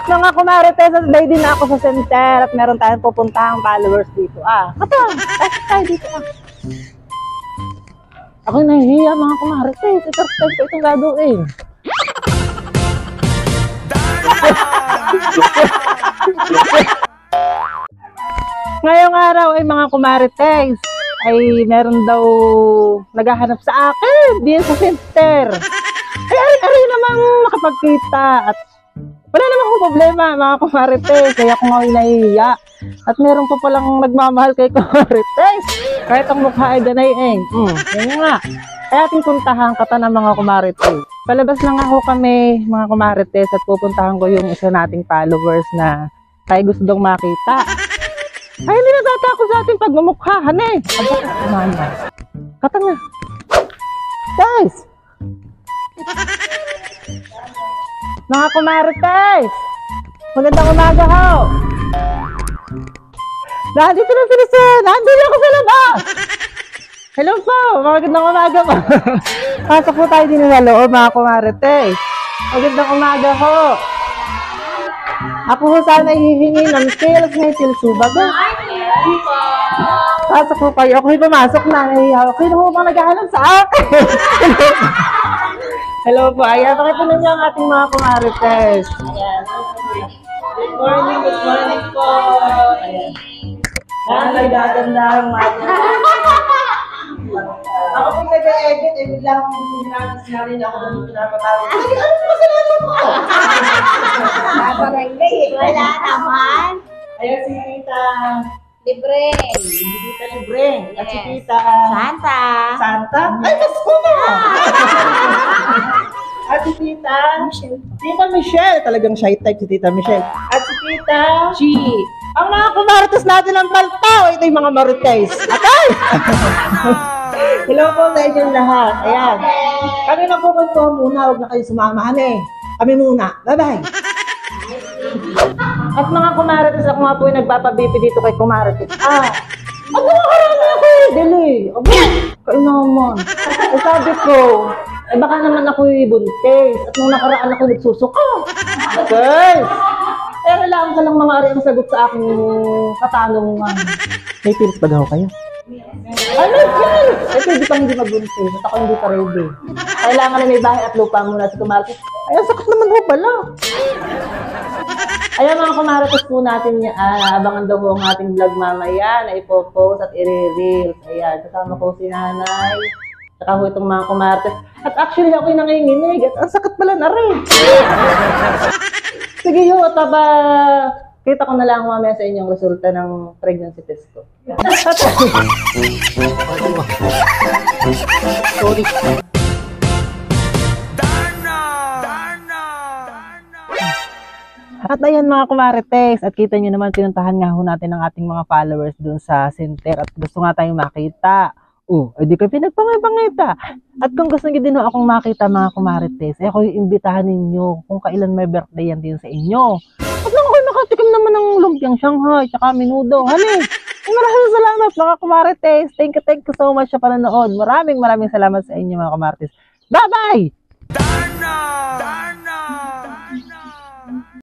Mga kumarites, day din na ako sa center at meron tayong pupuntahang followers dito. Kato, tayo dito Ako nahihiya mga kumarites. First time ko itong gagawin. Ngayong araw ay mga kumarites ay meron daw naghahanap sa akin din sa center. Ay, ari namang makapagkita at wala naman akong problema mga kumarites, kaya kung ako'y nahihiya. At meron pa palang nagmamahal kay kumarites. Kahit ang mukha ay danay Yan nga. Kaya ating puntahan kata ng mga kumarites. Palabas lang ako kami mga kumarites at pupuntahan ko yung isa nating followers na tayo gusto daw makita. Ay, hindi natatakot sa ating pagmumukhahan Kata nga. Guys! Mga kumarites! Magandang umaga ho! Nandito na sila nandito ako sa labas! Hello po! Magandang umaga po! Pasok po tayo din sa loob mga kumarites. Magandang umaga ho! Ako ho sana hihingi ng sales. May sales ba ba? Pasok po kayo. Ako'y pumasok na. Nahihaw. Ako'y na ho bang naghahanap sa akin? Hello po. Ayan. Pakita ninyo ang ating mga kumarites. Ayan. Good morning po. Ayan. Ay, gaganda ang mga. Ako po nag-edit. Bigla akong sinari na ako doon pinapatawag. Ay, ano po kasalanan mo? Wala naman. Ayan si Tita Libreng. Tita Libreng. At si Tita Santa. Santa? Ay, mas ko na! At si Tita Michelle. Talagang shy type si Tita Michelle. At si Tita G. Ang mga kumarites natin ang paltaw. Ito yung mga marites. Atay! Hello po sa inyong lahat. Ayan. Kami na po muna. Huwag na kayo sumamahan Kami muna. Bye-bye. At mga kumarites, ako nga po yung nagpapabipi dito kay kumarites. Ang nakakarami ako Dili. Kayo naman. Sabi ko, baka naman ako buntis. At nung nakaraan ako nagsusuka. Guys! Lang ka lang mga ari ang sagot sa aking katanungan. May pills ba daw kayo? Ay, may pills! Pwede pang hindi magbuntis. At ako hindi pa ready. Kailangan na may bahay at lupa muna si kumarites. Ay, ang sakit naman ho pala. Ayan mga kumarites po natin yan. Abangan daw po ang ating vlog mamaya na ipopost at i-reels. Ayan, kasama ko si nanay. Saka ho itong mga kumarites. At actually ako'y nanginginig. At ang sakit pala na rin. Sige ho, kita ko na lang mamaya sa inyong resulta ng pregnancy test ko. Sorry. At ayan mga kumarites, at kita nyo naman pinuntahan nga ho natin ang ating mga followers dun sa center at gusto nga tayong makita. Edi kayo pinagpangay-pangita. At kung gusto nyo din akong makita mga kumarites, ako yung imbitahan ninyo kung kailan may birthday yan din sa inyo. At lang ako nakatikim naman ng lumpiang Shanghai, tsaka minudo. Maraming salamat mga kumarites. Thank you so much sa panonood. Maraming salamat sa inyo mga kumarites. Bye-bye!